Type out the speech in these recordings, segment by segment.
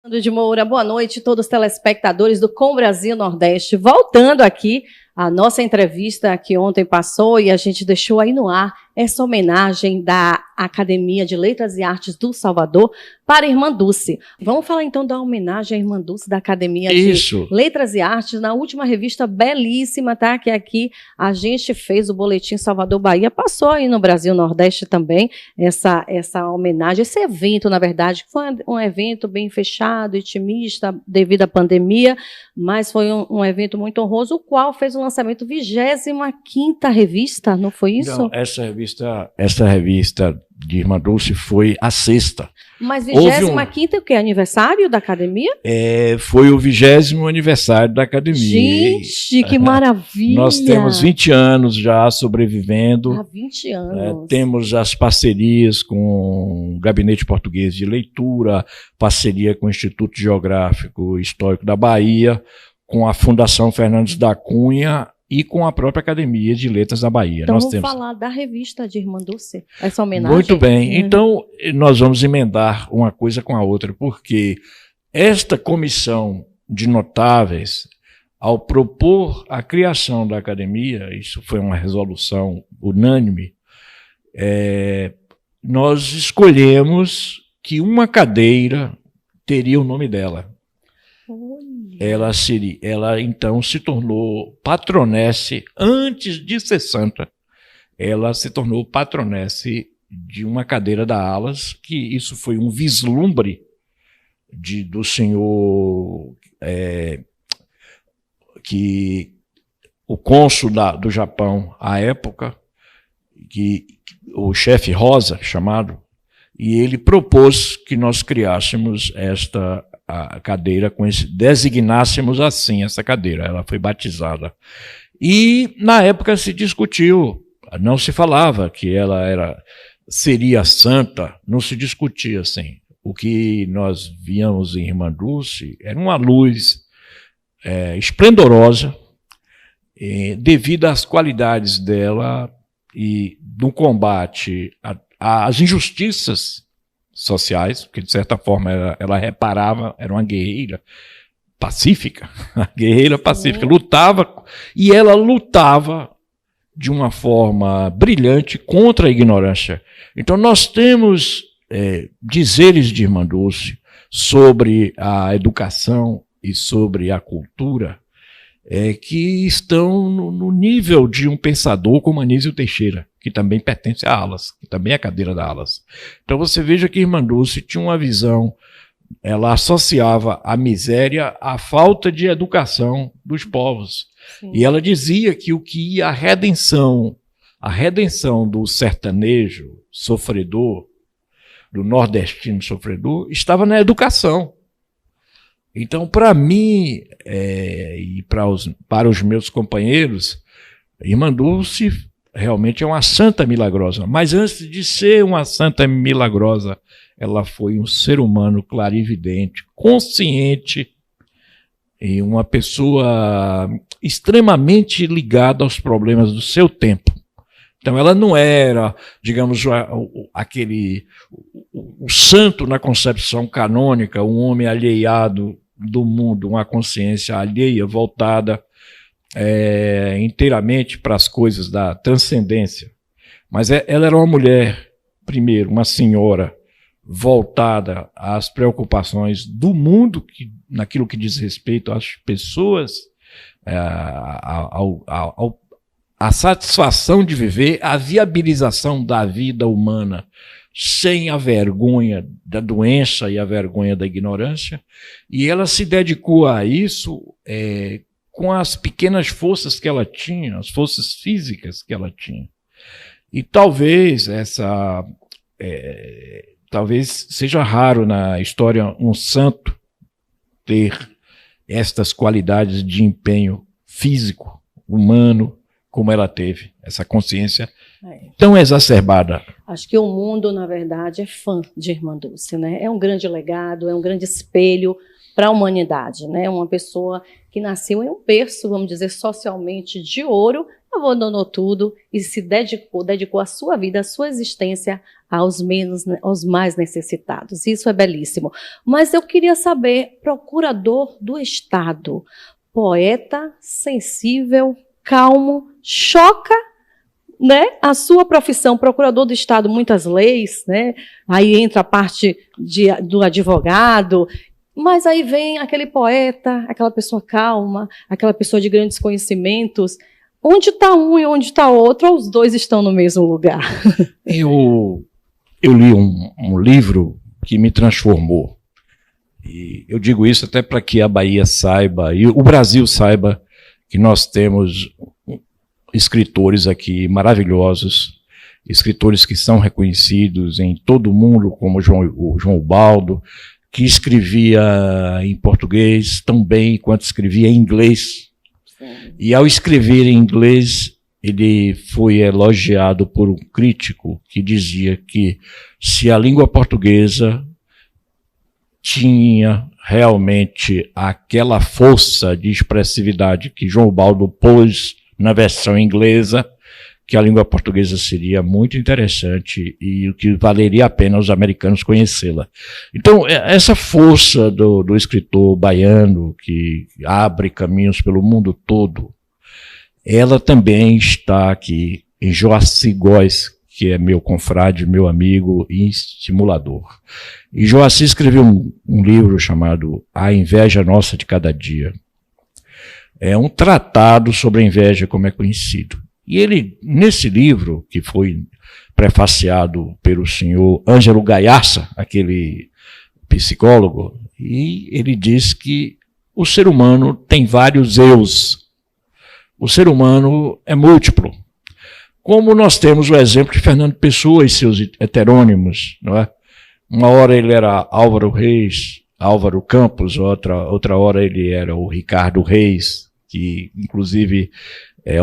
De Moura, boa noite a todos os telespectadores do Com Brasil Nordeste. Voltando aqui, a nossa entrevista que ontem passou e a gente deixou aí no ar essa homenagem da Academia de Letras e Artes do Salvador para a Irmã Dulce. Vamos falar então da homenagem à Irmã Dulce da Academia de Letras e Artes na última revista belíssima, tá? Que aqui a gente fez o Boletim Salvador Bahia, passou aí no Brasil Nordeste também essa homenagem, esse evento, na verdade, que foi um evento bem fechado, intimista, devido à pandemia, mas foi um evento muito honroso, o qual fez o lançamento 25ª revista, não foi isso? Não, essa revista de Irmã Dulce foi a 6ª. Mas 25ª é o quê? Aniversário da Academia? Foi o 20º aniversário da Academia. Gente, que maravilha! Nós temos 20 anos já sobrevivendo. Há 20 anos. Temos as parcerias com o Gabinete Português de Leitura, parceria com o Instituto Geográfico e Histórico da Bahia, com a Fundação Fernandes da Cunha e com a própria Academia de Letras da Bahia. Então vamos falar da revista de Irmã Dulce, essa homenagem. Muito bem. Então, nós vamos emendar uma coisa com a outra, porque esta comissão de notáveis, ao propor a criação da Academia, isso foi uma resolução unânime, nós escolhemos que uma cadeira teria o nome dela. Ela então se tornou patronesse, antes de ser santa, ela se tornou patronesse de uma cadeira da Alas, que isso foi um vislumbre do senhor, que o cônsul do Japão à época, o chefe Rosa, chamado, e ele propôs que nós criássemos a cadeira, designássemos assim essa cadeira. Ela foi batizada. E, na época, se discutiu, não se falava que ela seria santa, não se discutia assim. O que nós víamos em Irmã Dulce era uma luz esplendorosa, devido às qualidades dela e no combate às injustiças sociais, porque de certa forma ela reparava, era uma guerreira pacífica, lutava, e ela lutava de uma forma brilhante contra a ignorância. Então nós temos dizeres de Irmã Dulce sobre a educação e sobre a cultura que estão no nível de um pensador como Anísio Teixeira, que também pertence a Alas, que também é a cadeira da Alas. Então você veja que Irmã Dulce tinha uma visão, ela associava a miséria à falta de educação dos povos. Sim. E ela dizia que a redenção do sertanejo sofredor, do nordestino sofredor, estava na educação. Então, para mim e para os meus companheiros, Irmã Dulce realmente é uma santa milagrosa. Mas antes de ser uma santa milagrosa, ela foi um ser humano clarividente, consciente e uma pessoa extremamente ligada aos problemas do seu tempo. Então ela não era, digamos, o santo na concepção canônica, um homem alheado do mundo, uma consciência alheia, voltada inteiramente para as coisas da transcendência. Mas ela era uma mulher, primeiro, uma senhora voltada às preocupações do mundo, naquilo que diz respeito às pessoas, a satisfação de viver, a viabilização da vida humana sem a vergonha da doença e a vergonha da ignorância. E ela se dedicou a isso com as pequenas forças que ela tinha, as forças físicas que ela tinha. E talvez talvez seja raro na história um santo ter estas qualidades de empenho físico, humano, como ela teve, essa consciência tão exacerbada. Acho que o mundo, na verdade, é fã de Irmã Dulce, né? É um grande legado, é um grande espelho para a humanidade, né? Uma pessoa que nasceu em um berço, vamos dizer, socialmente de ouro, abandonou tudo e se dedicou a sua vida, a sua existência aos mais necessitados. Isso é belíssimo. Mas eu queria saber, procurador do Estado, poeta, sensível, calmo, choca, né, a sua profissão, procurador do Estado, muitas leis, né, aí entra a parte do advogado, mas aí vem aquele poeta, aquela pessoa calma, aquela pessoa de grandes conhecimentos. Onde está um e onde está outro, ou os dois estão no mesmo lugar? Eu li um livro que me transformou. E eu digo isso até para que a Bahia saiba, e o Brasil saiba, que nós temos escritores aqui maravilhosos, escritores que são reconhecidos em todo o mundo, como o João Ubaldo, que escrevia em português tão bem quanto escrevia em inglês. Sim. E ao escrever em inglês, ele foi elogiado por um crítico que dizia que se a língua portuguesa tinha realmente aquela força de expressividade que João Ubaldo pôs na versão inglesa, que a língua portuguesa seria muito interessante e que valeria a pena os americanos conhecê-la. Então, essa força do escritor baiano, que abre caminhos pelo mundo todo, ela também está aqui em Joaci Góes, que é meu confrade, meu amigo e estimulador. E Joaci escreveu um livro chamado A Inveja Nossa de Cada Dia. É um tratado sobre a inveja, como é conhecido. E ele, nesse livro, que foi prefaciado pelo senhor Ângelo Gaiaça, aquele psicólogo, e ele diz que o ser humano tem vários eus. O ser humano é múltiplo. Como nós temos o exemplo de Fernando Pessoa e seus heterônimos, não é? Uma hora ele era Álvaro Reis, Álvaro Campos, outra hora ele era o Ricardo Reis, que inclusive é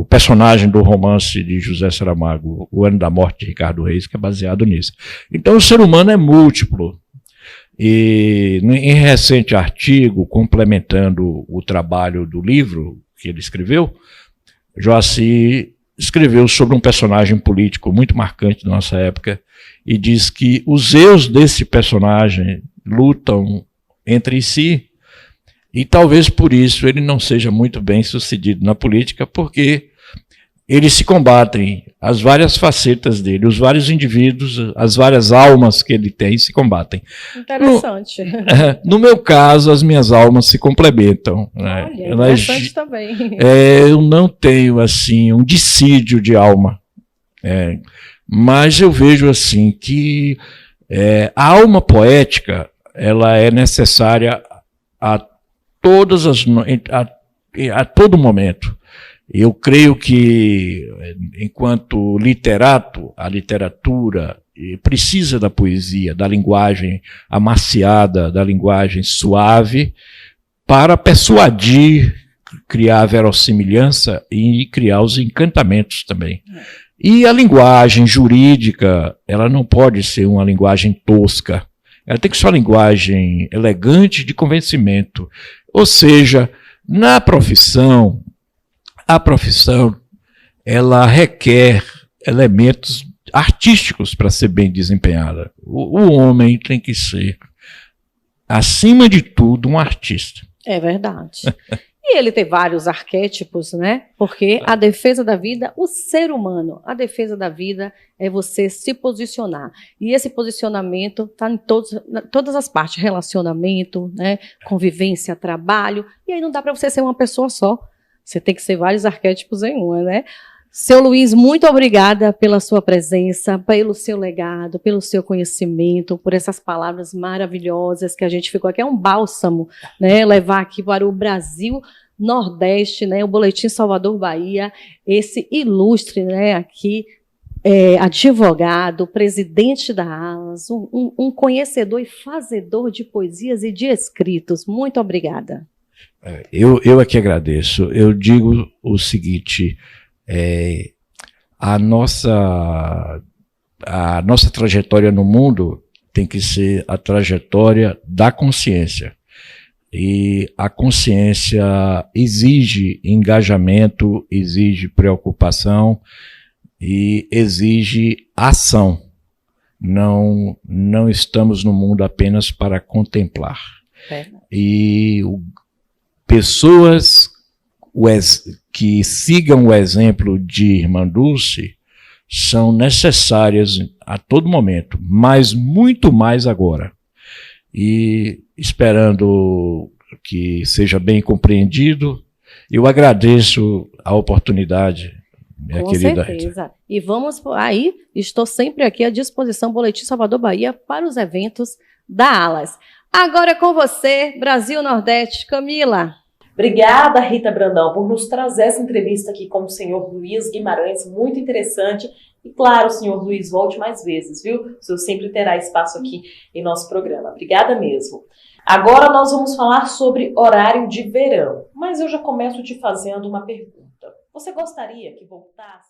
personagem do romance de José Saramago, O Ano da Morte de Ricardo Reis, que é baseado nisso. Então o ser humano é múltiplo. E em recente artigo, complementando o trabalho do livro que ele escreveu, Joaci escreveu sobre um personagem político muito marcante da nossa época e diz que os eus desse personagem lutam entre si e talvez por isso ele não seja muito bem sucedido na política, porque eles se combatem, as várias facetas dele, os vários indivíduos, as várias almas que ele tem se combatem. Interessante. No meu caso, as minhas almas se complementam. Olha, né? Interessante também. Eu não tenho assim um dissídio de alma, mas eu vejo assim que a alma poética ela é necessária a todo momento. Eu creio que, enquanto literato, a literatura precisa da poesia, da linguagem amaciada, da linguagem suave, para persuadir, criar a verossimilhança e criar os encantamentos também. E a linguagem jurídica, ela não pode ser uma linguagem tosca. Ela tem que ser uma linguagem elegante de convencimento. Ou seja, na profissão, a profissão ela requer elementos artísticos para ser bem desempenhada. O homem tem que ser, acima de tudo, um artista. É verdade. E ele tem vários arquétipos, né? Porque a defesa da vida, o ser humano, a defesa da vida é você se posicionar. E esse posicionamento está em todas as partes, relacionamento, né? Convivência, trabalho. E aí não dá para você ser uma pessoa só. Você tem que ser vários arquétipos em uma, né? Seu Luiz, muito obrigada pela sua presença, pelo seu legado, pelo seu conhecimento, por essas palavras maravilhosas que a gente ficou aqui. É um bálsamo, né? Levar aqui para o Brasil Nordeste, né? O Boletim Salvador Bahia, esse ilustre, né? Aqui, advogado, presidente da ALAS, um conhecedor e fazedor de poesias e de escritos. Muito obrigada. Eu aqui agradeço. Eu digo o seguinte, a nossa trajetória no mundo tem que ser a trajetória da consciência. E a consciência exige engajamento, exige preocupação e exige ação. Não estamos no mundo apenas para contemplar. E pessoas que sigam o exemplo de Irmã Dulce são necessárias a todo momento, mas muito mais agora. E esperando que seja bem compreendido, eu agradeço a oportunidade, minha querida. Com certeza. E vamos aí, estou sempre aqui à disposição, Boletim Salvador Bahia, para os eventos da ALAS. Agora é com você, Brasil Nordeste, Camila. Obrigada, Rita Brandão, por nos trazer essa entrevista aqui com o senhor Luiz Guimarães, muito interessante. E claro, senhor Luiz, volte mais vezes, viu? O senhor sempre terá espaço aqui em nosso programa. Obrigada mesmo. Agora nós vamos falar sobre horário de verão, mas eu já começo te fazendo uma pergunta. Você gostaria que voltasse?